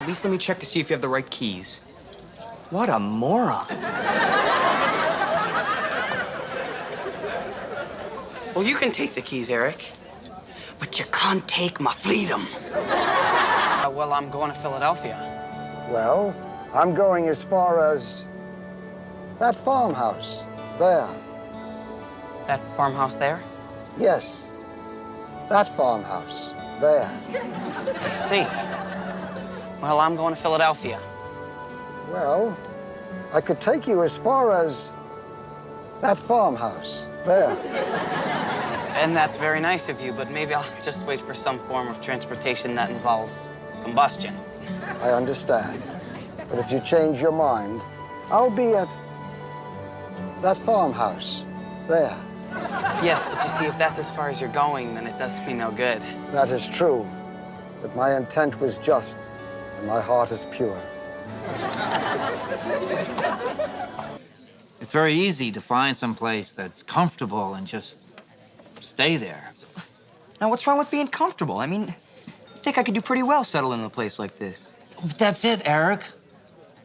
At least let me check to see if you have the right keys. What a moron. Well, you can take the keys, Eric. But you can't take my freedom. Well, I'm going to Philadelphia. Well, I'm going as far as that farmhouse there. That farmhouse there? Yes, that farmhouse there. I see. Well, I'm going to Philadelphia. Well, I could take you as far as that farmhouse there. And that's very nice of you, but maybe I'll just wait for some form of transportation that involves combustion. I understand. But if you change your mind, I'll be at that farmhouse there. Yes, but you see, if that's as far as you're going, then it does me no good. That is true. But my intent was just, and my heart is pure. It's very easy to find some place that's comfortable and just stay there. Now, what's wrong with being comfortable? I mean, I think I could do pretty well settling in a place like this. But that's it, Eric.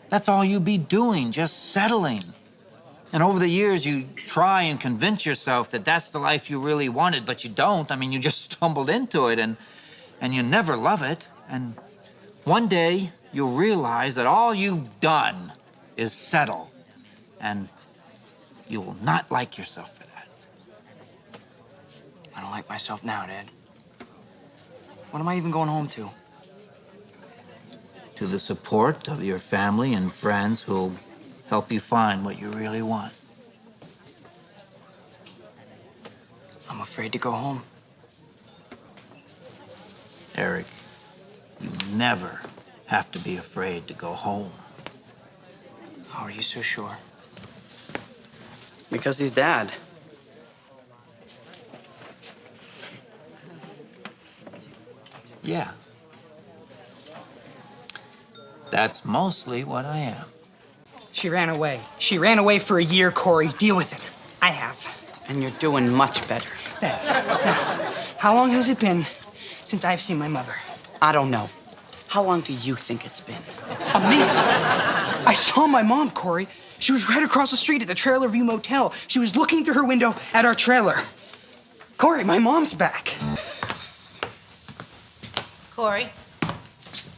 That's all you'd be doing, just settling. And over the years, you try and convince yourself that that's the life you really wanted, but you don't. I mean, you just stumbled into it, and you never love it. And one day, you'll realize that all you've done is settle. And you will not like yourself for that. I don't like myself now, Dad. What am I even going home to? To the support of your family and friends who'll help you find what you really want. I'm afraid to go home. Eric, you never have to be afraid to go home. How are you so sure? Because he's Dad. Yeah. That's mostly what I am. She ran away. She ran away for a year, Corey. Deal with it. I have. And you're doing much better. Thanks. Now, how long has it been since I've seen my mother? I don't know. How long do you think it's been? A minute. I saw my mom, Corey. She was right across the street at the Trailer View Motel. She was looking through her window at our trailer. Corey, my mom's back. Corey,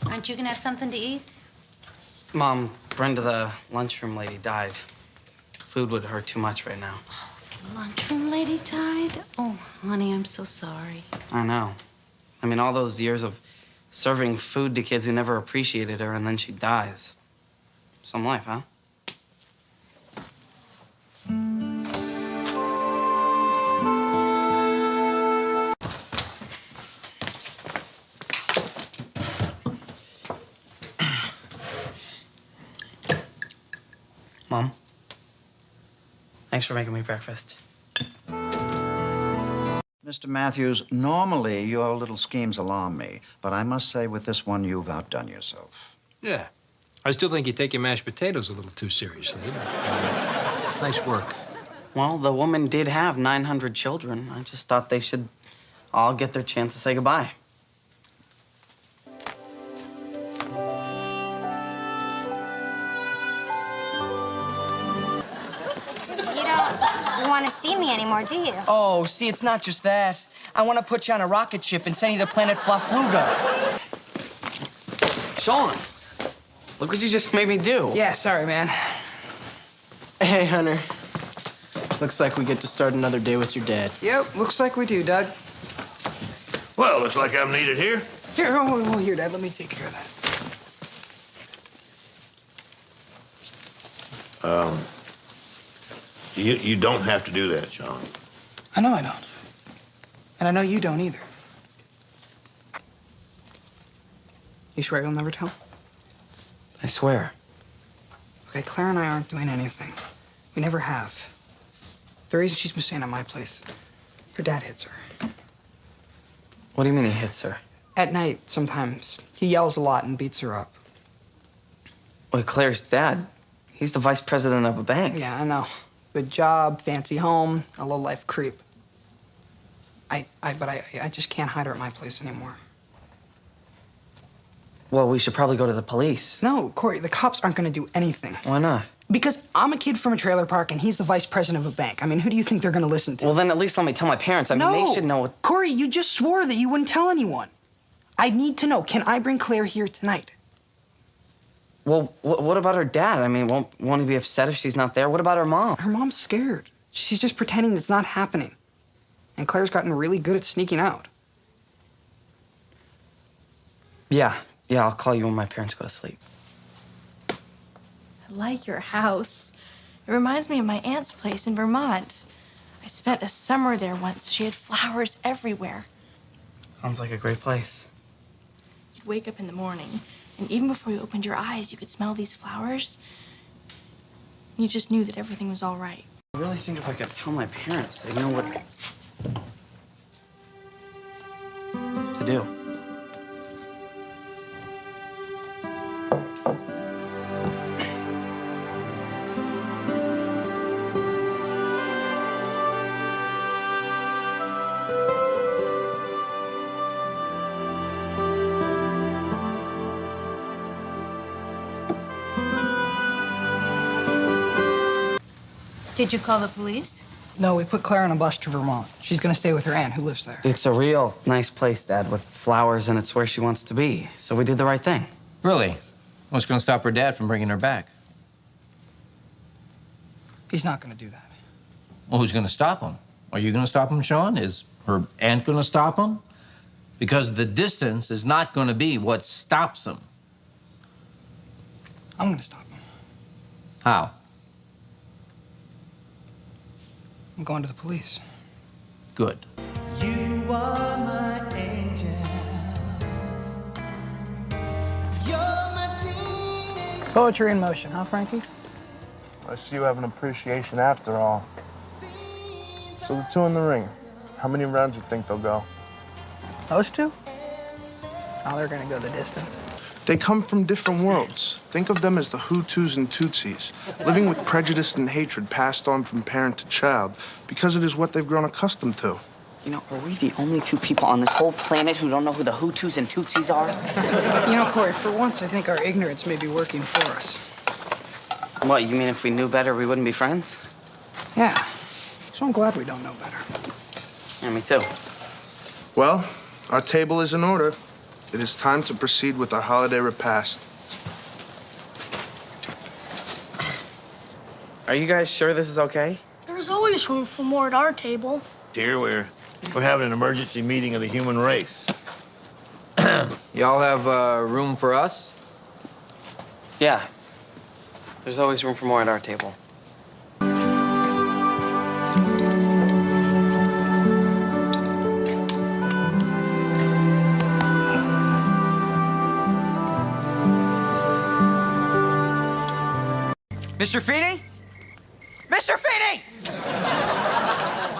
aren't you gonna have something to eat? Mom, Brenda, the lunchroom lady, died. Food would hurt too much right now. Oh, the lunchroom lady died? Oh, honey, I'm so sorry. I know. I mean, all those years of serving food to kids who never appreciated her, and then she dies. Some life, huh? Mom, thanks for making me breakfast. Mr. Matthews, normally your little schemes alarm me, but I must say with this one, you've outdone yourself. Yeah. I still think you take your mashed potatoes a little too seriously. Nice work. Well, the woman did have 900 children. I just thought they should all get their chance to say goodbye. You want to see me anymore, do you? Oh, see, it's not just that. I want to put you on a rocket ship and send you to the planet Flafluga. Sean, look what you just made me do. Yeah, sorry, man. Hey, Hunter. Looks like we get to start another day with your dad. Yep, looks like we do, Doug. Well, looks like I'm needed here. Here, here, Dad. Let me take care of that. You don't have to do that, Sean. I know I don't. And I know you don't either. You swear you'll never tell? I swear. Okay, Claire and I aren't doing anything. We never have. The reason she's been staying at my place, her dad hits her. What do you mean he hits her? At night, sometimes. He yells a lot and beats her up. Wait, Claire's dad? He's the vice president of a bank. Yeah, I know. Good job, fancy home, a low-life creep. But I just can't hide her at my place anymore. Well, we should probably go to the police. No, Corey, the cops aren't gonna do anything. Why not? Because I'm a kid from a trailer park and he's the vice president of a bank. I mean, who do you think they're gonna listen to? Well, then at least let me tell my parents. I mean, they should know what... Corey, you just swore that you wouldn't tell anyone. I need to know, can I bring Claire here tonight? Well, what about her dad? I mean, won't he be upset if she's not there? What about her mom? Her mom's scared. She's just pretending it's not happening. And Claire's gotten really good at sneaking out. Yeah, I'll call you when my parents go to sleep. I like your house. It reminds me of my aunt's place in Vermont. I spent a summer there once. She had flowers everywhere. Sounds like a great place. You'd wake up in the morning, and even before you opened your eyes, you could smell these flowers. You just knew that everything was all right. I really think if I could tell my parents, they'd know what to do. Did you call the police? No, we put Claire on a bus to Vermont. She's gonna stay with her aunt who lives there. It's a real nice place, Dad, with flowers, and it's where she wants to be. So we did the right thing. Really? What's going to stop her dad from bringing her back? He's not gonna do that. Well, who's going to stop him? Are you going to stop him, Sean? Is her aunt going to stop him? Because the distance is not going to be what stops him. I'm gonna stop him. How? I'm going to the police. Good. You are my angel. You're my teenage... Poetry in motion, huh, Frankie? I see you have an appreciation after all. So the two in the ring, how many rounds do you think they'll go? Those two? Oh, they're gonna go the distance. They come from different worlds. Think of them as the Hutus and Tutsis, living with prejudice and hatred passed on from parent to child because it is what they've grown accustomed to. You know, are we the only two people on this whole planet who don't know who the Hutus and Tutsis are? You know, Corey, for once, I think our ignorance may be working for us. What, you mean if we knew better, we wouldn't be friends? Yeah. So I'm glad we don't know better. Yeah, me too. Well, our table is in order. It is time to proceed with our holiday repast. Are you guys sure this is okay? There's always room for more at our table. Dear, we're having an emergency meeting of the human race. Y'all have room for us? Yeah. There's always room for more at our table. Mr. Feeney? Mr. Feeney!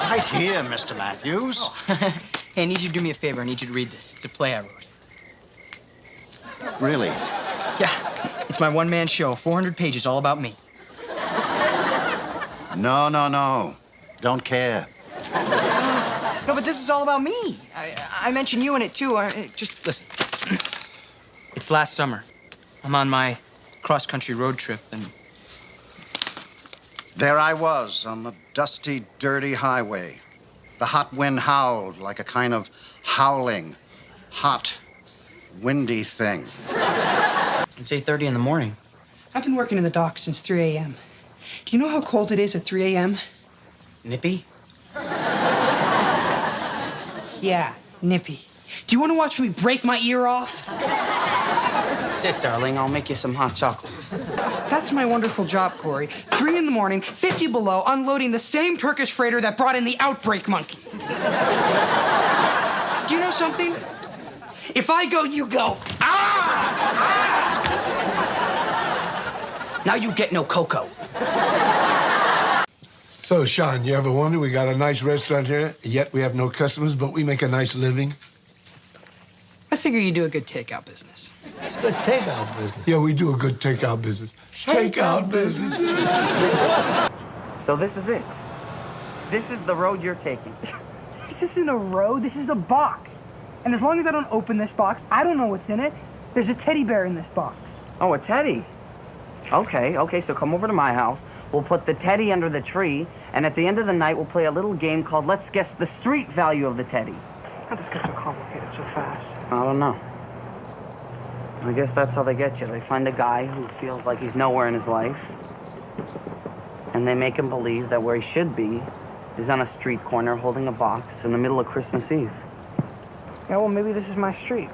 Right here, Mr. Matthews. Hey, I need you to do me a favor. I need you to read this. It's a play I wrote. Really? Yeah, it's my one-man show, 400 pages, all about me. No. Don't care. No, but this is all about me. I mentioned you in it, too. Just listen. It's last summer. I'm on my cross-country road trip, and... There I was on the dusty, dirty highway. The hot wind howled like a kind of howling, hot, windy thing. It's 8:30 in the morning. I've been working in the dock since 3 a.m. Do you know how cold it is at 3 a.m.? Nippy? Yeah, nippy. Do you want to watch me break my ear off? Sit, darling. I'll make you some hot chocolate. That's my wonderful job, Corey. 3 in the morning, 50 below, unloading the same Turkish freighter that brought in the outbreak monkey. Do you know something? If I go, you go. Now you get no cocoa. So, Sean, you ever wonder, we got a nice restaurant here, yet we have no customers, but we make a nice living? I figure you do a good takeout business. Good takeout business? Yeah, we do a good takeout business. Takeout business. So this is it. This is the road you're taking. This isn't a road, this is a box. And as long as I don't open this box, I don't know what's in it. There's a teddy bear in this box. Oh, a teddy. Okay, so come over to my house. We'll put the teddy under the tree, and at the end of the night, we'll play a little game called Let's Guess the Street Value of the Teddy. How does this get so complicated so fast? I don't know. I guess that's how they get you. They find a guy who feels like he's nowhere in his life, and they make him believe that where he should be is on a street corner holding a box in the middle of Christmas Eve. Yeah, well, maybe this is my street.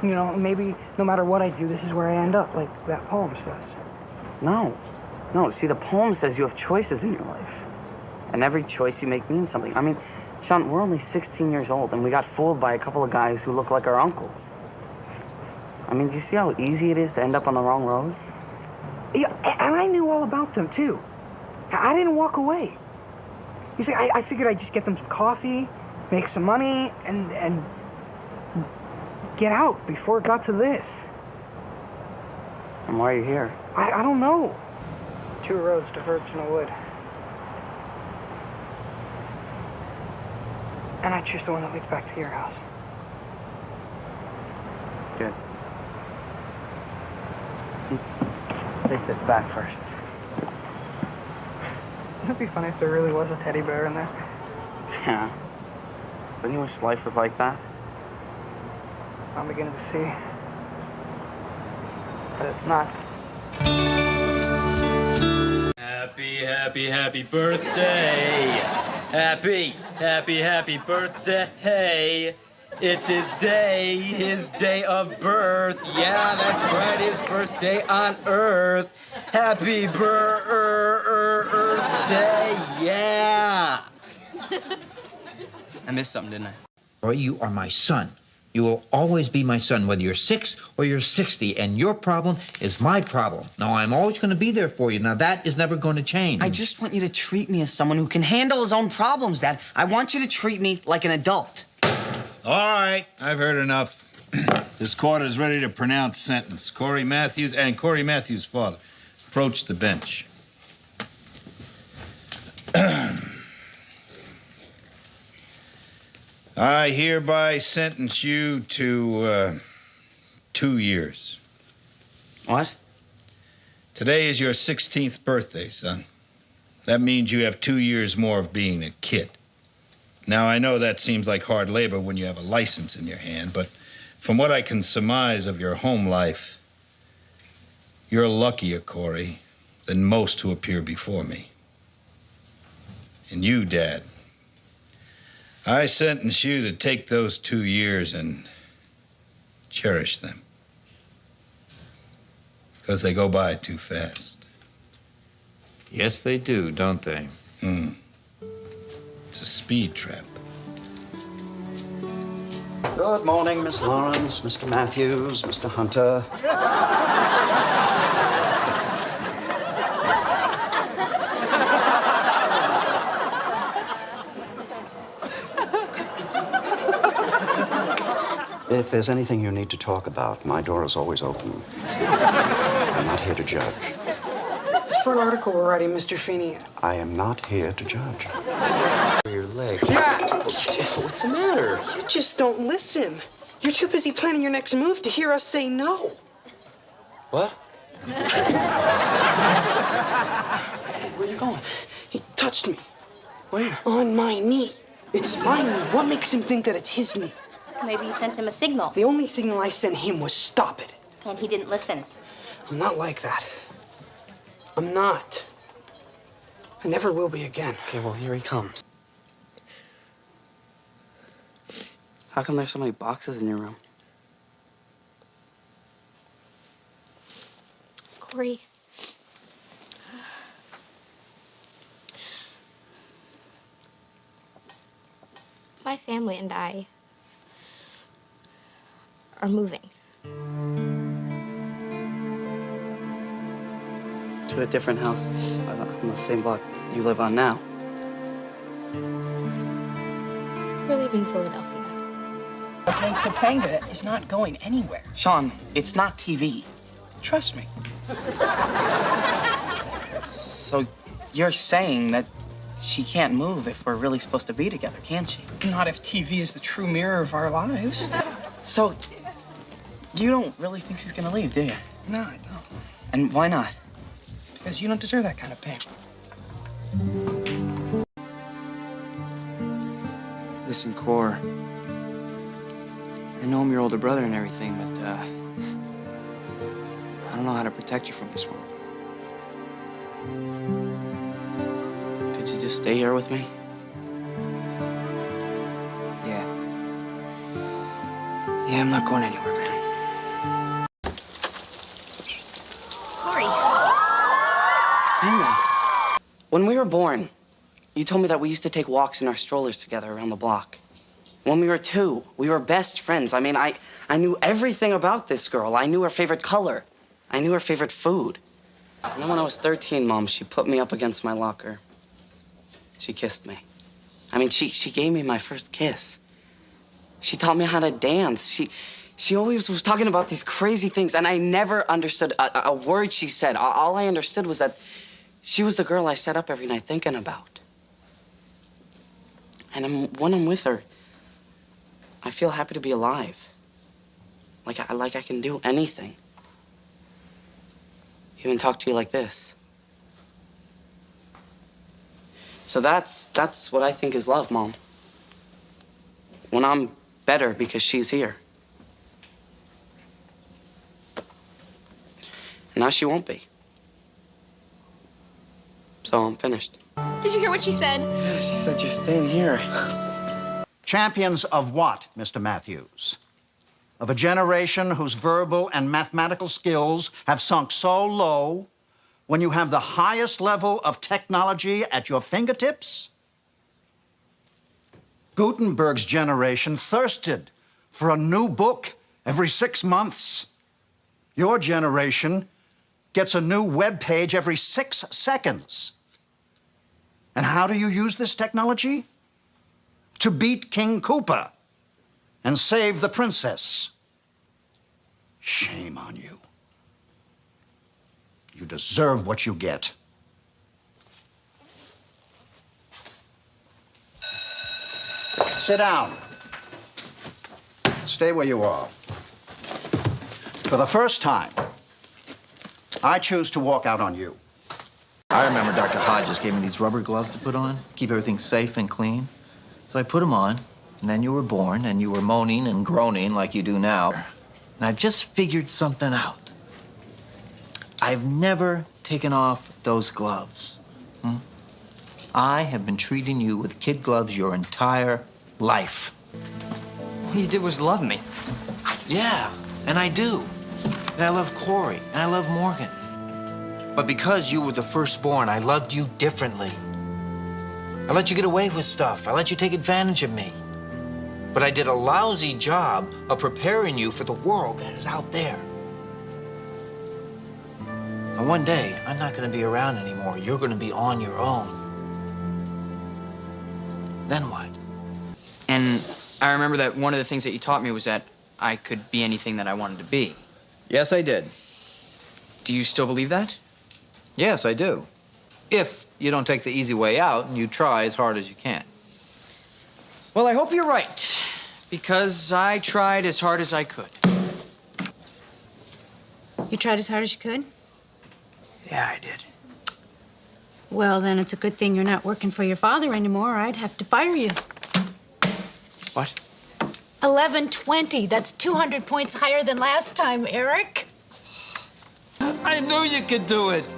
You know, maybe no matter what I do, this is where I end up, like that poem says. No. See, the poem says you have choices in your life, and every choice you make means something. I mean, Sean, we're only 16 years old, and we got fooled by a couple of guys who look like our uncles. I mean, do you see how easy it is to end up on the wrong road? Yeah, and I knew all about them, too. I didn't walk away. You see, I figured I'd just get them some coffee, make some money, and get out before it got to this. And why are you here? I don't know. 2 roads diverge in a wood. And I choose the one that leads back to your house. Good. Let's take this back first. Wouldn't it be funny if there really was a teddy bear in there? Yeah. Didn't you wish life was like that? I'm beginning to see. But it's not. Happy birthday. Happy birthday. It's his day of birth. Yeah, that's right, his first day on earth. Happy birthday, yeah. I missed something, didn't I? Roy, you are my son. You will always be my son, whether you're 6 or you're 60, and your problem is my problem. Now, I'm always going to be there for you. Now, that is never going to change. I just want you to treat me as someone who can handle his own problems, Dad. I want you to treat me like an adult. All right, I've heard enough. This court is ready to pronounce sentence. Corey Matthews and Corey Matthews' father. Approach the bench. I hereby sentence you to 2 years. What? Today is your 16th birthday, son. That means you have 2 years more of being a kid. Now, I know that seems like hard labor when you have a license in your hand, but from what I can surmise of your home life, you're luckier, Corey, than most who appear before me. And you, Dad, I sentence you to take those 2 years and cherish them. Because they go by too fast. Yes, they do, don't they? It's a speed trap. Good morning, Miss Lawrence, Mr. Matthews, Mr. Hunter. If there's anything you need to talk about, my door is always open. I'm not here to judge. It's for an article we're writing, Mr. Feeney. I am not here to judge. Your legs. What's the matter? You just don't listen. You're too busy planning your next move to hear us say no. What? Where are you going? He touched me. Where? On my knee. It's my knee. What makes him think that it's his knee? Maybe you sent him a signal. The only signal I sent him was stop it. And he didn't listen. I'm not like that. I'm not. I never will be again. Okay, well, here he comes. How come there's so many boxes in your room? Corey. My family and I are moving. To a different house on the same block you live on now. We're leaving Philadelphia. Okay, Topanga is not going anywhere. Sean, it's not TV. Trust me. So you're saying that she can't move if we're really supposed to be together, can't she? Not if TV is the true mirror of our lives. So You don't really think she's gonna leave, do you? No, I don't. And why not? Because you don't deserve that kind of pain. Listen, Cor. I know I'm your older brother and everything, but, I don't know how to protect you from this world. Could you just stay here with me? Yeah. Yeah, I'm not going anywhere, man. Corey. Henry. When we were born, you told me that we used to take walks in our strollers together around the block. When we were 2, we were best friends. I mean, I knew everything about this girl. I knew her favorite color. I knew her favorite food. And then when I was 13, Mom, she put me up against my locker. She kissed me. I mean, she gave me my first kiss. She taught me how to dance. She always was talking about these crazy things, and I never understood a word she said. All I understood was that she was the girl I sat up every night thinking about. And when I'm with her, I feel happy to be alive. Like I can do anything. Even talk to you like this. So that's what I think is love, Mom. When I'm better because she's here. And now she won't be. So I'm finished. Did you hear what she said? Yeah, she said you're staying here. Champions of what, Mr. Matthews? Of a generation whose verbal and mathematical skills have sunk so low when you have the highest level of technology at your fingertips? Gutenberg's generation thirsted for a new book every 6 months. Your generation gets a new web page every 6 seconds. And how do you use this technology? To beat King Koopa and save the princess. Shame on you. You deserve what you get. Sit down. Stay where you are. For the first time, I choose to walk out on you. I remember Dr. Hodges gave me these rubber gloves to put on, keep everything safe and clean. So I put them on, and then you were born, and you were moaning and groaning like you do now. And I've just figured something out. I've never taken off those gloves. I have been treating you with kid gloves your entire life. All you did was love me. Yeah, and I do. And I love Corey, and I love Morgan. But because you were the firstborn, I loved you differently. I let you get away with stuff. I let you take advantage of me. But I did a lousy job of preparing you for the world that is out there. And one day, I'm not going to be around anymore. You're going to be on your own. Then what? And I remember that one of the things that you taught me was that I could be anything that I wanted to be. Yes, I did. Do you still believe that? Yes, I do. If you don't take the easy way out and you try as hard as you can. Well, I hope you're right, because I tried as hard as I could. You tried as hard as you could? Yeah, I did. Well, then it's a good thing you're not working for your father anymore. I'd have to fire you. What? 1120. That's 200 points higher than last time, Eric. I knew you could do it.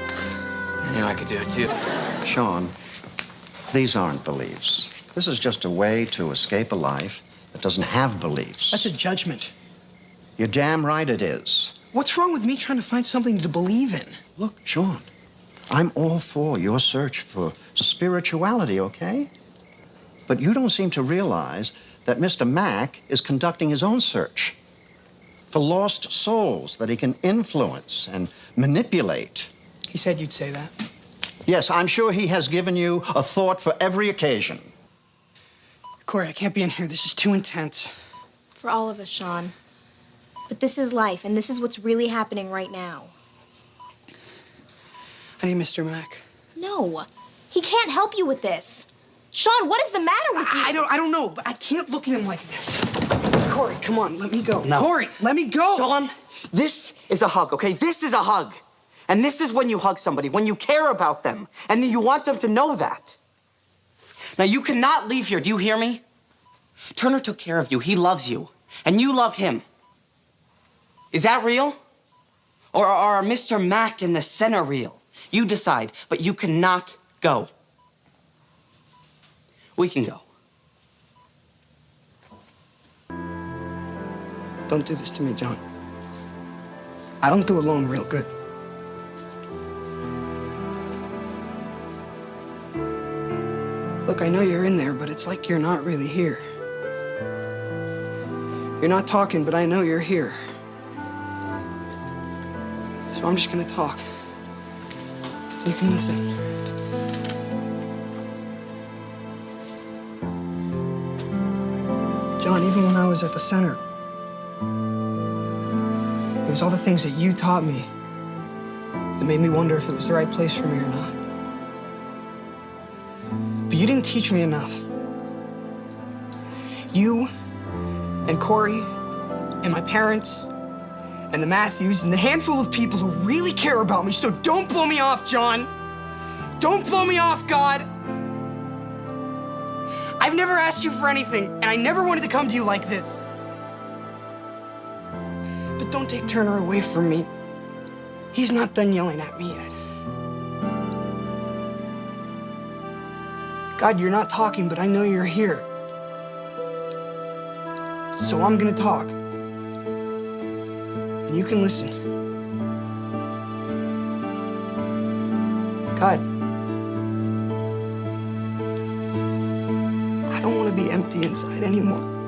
I knew I could do it, too. Sean, these aren't beliefs. This is just a way to escape a life that doesn't have beliefs. That's a judgment. You're damn right it is. What's wrong with me trying to find something to believe in? Look, Sean, I'm all for your search for spirituality, okay? But you don't seem to realize that Mr. Mack is conducting his own search for lost souls that he can influence and manipulate. He said you'd say that. Yes, I'm sure he has given you a thought for every occasion. Corey, I can't be in here. This is too intense. For all of us, Sean. But this is life, and this is what's really happening right now. I need Mr. Mack. No, he can't help you with this. Sean, what is the matter with you? I don't know, but I can't look at him like this. Corey, come on, let me go. No. Corey, let me go. Sean, this is a hug, okay? This is a hug. And this is when you hug somebody, when you care about them, and then you want them to know that. Now, you cannot leave here. Do you hear me? Turner took care of you. He loves you. And you love him. Is that real? Or are Mr. Mack and the center real? You decide, but you cannot go. We can go. Don't do this to me, John. I don't do alone real good. Look, I know you're in there, but it's like you're not really here. You're not talking, but I know you're here. So I'm just gonna talk. You can listen. John, even when I was at the center, it was all the things that you taught me that made me wonder if it was the right place for me or not. But you didn't teach me enough. You and Corey and my parents and the Matthews and the handful of people who really care about me, so don't blow me off, John. Don't blow me off, God. I've never asked you for anything, and I never wanted to come to you like this. But don't take Turner away from me. He's not done yelling at me yet. God, you're not talking, but I know you're here. So I'm gonna talk. And you can listen. God, I don't want to be empty inside anymore.